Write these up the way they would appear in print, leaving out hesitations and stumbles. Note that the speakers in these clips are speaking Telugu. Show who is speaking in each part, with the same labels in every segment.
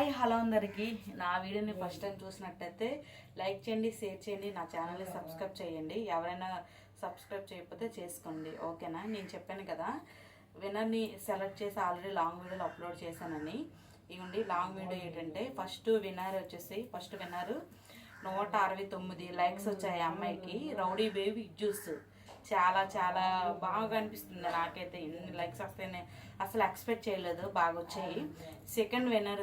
Speaker 1: హాయ్ హలో అందరికీ. నా వీడియోని ఫస్ట్ టైం చూసినట్టయితే లైక్ చేయండి, షేర్ చేయండి, నా ఛానల్ని సబ్స్క్రైబ్ చేయండి. ఎవరైనా సబ్స్క్రైబ్ చేయకపోతే చేసుకోండి, ఓకేనా. నేను చెప్పాను కదా విన్నర్ని సెలెక్ట్ చేసి ఆల్రెడీ లాంగ్ వీడియోలు అప్లోడ్ చేశానని. ఇవ్వండి లాంగ్ వీడియో ఏంటంటే ఫస్ట్ విన్నర్ 169 లైక్స్ వచ్చాయి. అమ్మాయికి రౌడీ బేబీ జ్యూస్ చాలా చాలా బాగా అనిపిస్తుంది నాకైతే. ఎన్ని లైక్స్ వస్తాయని అసలు ఎక్స్పెక్ట్ చేయలేదు, బాగా వచ్చాయి. సెకండ్ విన్నర్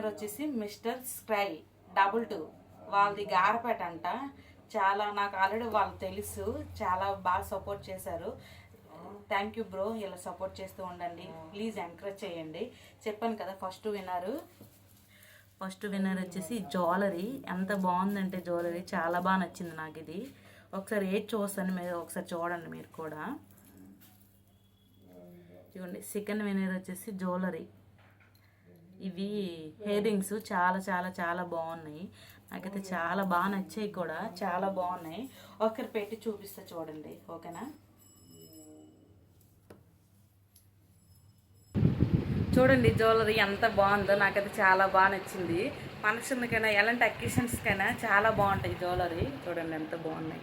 Speaker 1: వచ్చేసి మిస్టర్ స్క్రై 22 వాళ్ళది గారపేట అంట. చాలా నాకు ఆల్రెడీ వాళ్ళు తెలుసు, చాలా బాగా సపోర్ట్ చేశారు. థ్యాంక్ యూ బ్రో, ఇలా సపోర్ట్ చేస్తూ ఉండండి, ప్లీజ్ ఎంకరేజ్ చేయండి. చెప్పాను కదా ఫస్ట్ విన్నర్ వచ్చేసి జ్యువెలరీ. ఎంత బాగుందంటే జ్యువెలరీ చాలా బాగా నచ్చింది నాకు. ఇది ఒకసారి చూస్తాను, మీరు ఒకసారి చూడండి మీరు కూడా. చూడండి సెకండ్ విన్నర్ వచ్చేసి జ్యువెలరీ. ఇవి ఇయర్ రింగ్స్ చాలా చాలా చాలా బాగున్నాయి, నాకైతే చాలా బాగా నచ్చాయి కూడా, చాలా బాగున్నాయి. ఒకసారి పెట్టి చూపిస్తా చూడండి, ఓకేనా. చూడండి జ్యువెలరీ ఎంత బాగుందో, నాకైతే చాలా బాగా నచ్చింది. ఫంక్షన్కైనా ఎలాంటి అకేషన్స్కైనా చాలా బాగుంటాయి జ్యువెలరీ. చూడండి ఎంత బాగున్నాయి.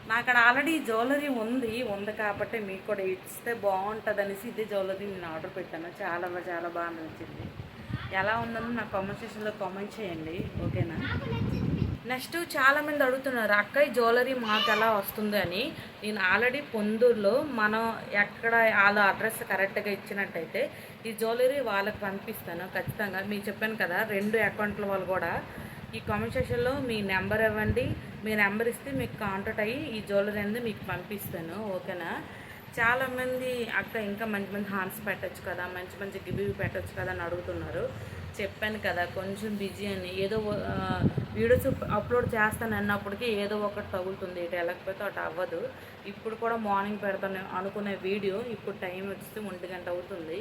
Speaker 1: నాకు అక్కడ ఆల్రెడీ జ్యువెలరీ ఉంది కాబట్టి మీకు కూడా ఇస్తే బాగుంటుంది అనేసి ఇదే జ్యువెలరీ నేను ఆర్డర్ పెట్టాను. చాలా చాలా బాగా నచ్చింది. ఎలా ఉందని నా కామెంట్ సెక్షన్లో కామెంట్ చేయండి, ఓకేనా. నెక్స్ట్ చాలామంది అడుగుతున్నారు అక్క ఈ జ్యువెలరీ మాకు ఎలా వస్తుంది అని. నేను ఆల్రెడీ పొందూరులో మనం ఎక్కడ వాళ్ళ అడ్రస్ కరెక్ట్గా ఇచ్చినట్టయితే ఈ జ్యువెలరీ వాళ్ళకి పంపిస్తాను ఖచ్చితంగా. మీకు చెప్పాను కదా 2 అకౌంట్ల వాళ్ళు కూడా ఈ కామెంట్ సెక్షన్లో మీ నెంబర్ ఇవ్వండి, మీ నెంబర్ ఇస్తే మీకు కాంటాక్ట్ అయ్యి ఈ జ్యువెలరీ అనేది మీకు పంపిస్తాను, ఓకేనా. చాలామంది అక్క ఇంకా మంచి మంచి హాన్స్ పెట్టచ్చు కదా, మంచి మంచి గివ్ పెట్టచ్చు కదా అని అడుగుతున్నారు. చెప్పాను కదా కొంచెం బిజీ అని. ఏదో వీడియోస్ అప్లోడ్ చేస్తాను అన్నప్పటికీ ఏదో ఒకటి తగులుతుంది, ఇటు వెళ్ళకపోతే అటు అవ్వదు. ఇప్పుడు కూడా మార్నింగ్ పెడతాను అనుకునే వీడియో ఇప్పుడు టైం వచ్చేసి 1 గంట అవుతుంది.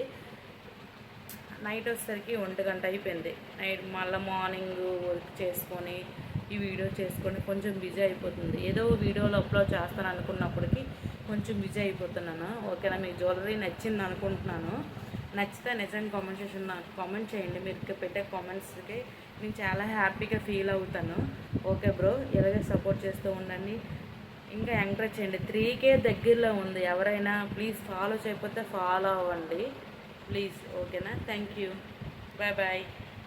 Speaker 1: నైట్ వచ్చేసరికి 1 గంట అయిపోయింది. నైట్ మళ్ళీ మార్నింగ్ వర్క్ చేసుకొని ఈ వీడియో చేసుకొని కొంచెం బిజీ అయిపోతుంది. ఏదో వీడియోలో అప్లోడ్ చేస్తాను అనుకున్నప్పటికీ కొంచెం బిజీ అయిపోతున్నాను, ఓకేనా. మీ జ్యువెలరీ నచ్చింది అనుకుంటున్నాను. నచ్చితే నిజంగా కామెంట్ సెక్షన్ నాకు కామెంట్ చేయండి. మీరు పెట్టే కామెంట్స్కి నేను చాలా హ్యాపీగా ఫీల్ అవుతాను, ఓకే బ్రో. ఇలాగే సపోర్ట్ చేస్తూ ఉండండి, ఇంకా ఎంకరేజ్ చేయండి. 3K దగ్గరలో ఉంది. ఎవరైనా ప్లీజ్ ఫాలో చేయకపోతే ఫాలో అవ్వండి ప్లీజ్, ఓకేనా. Thank you, bye bye.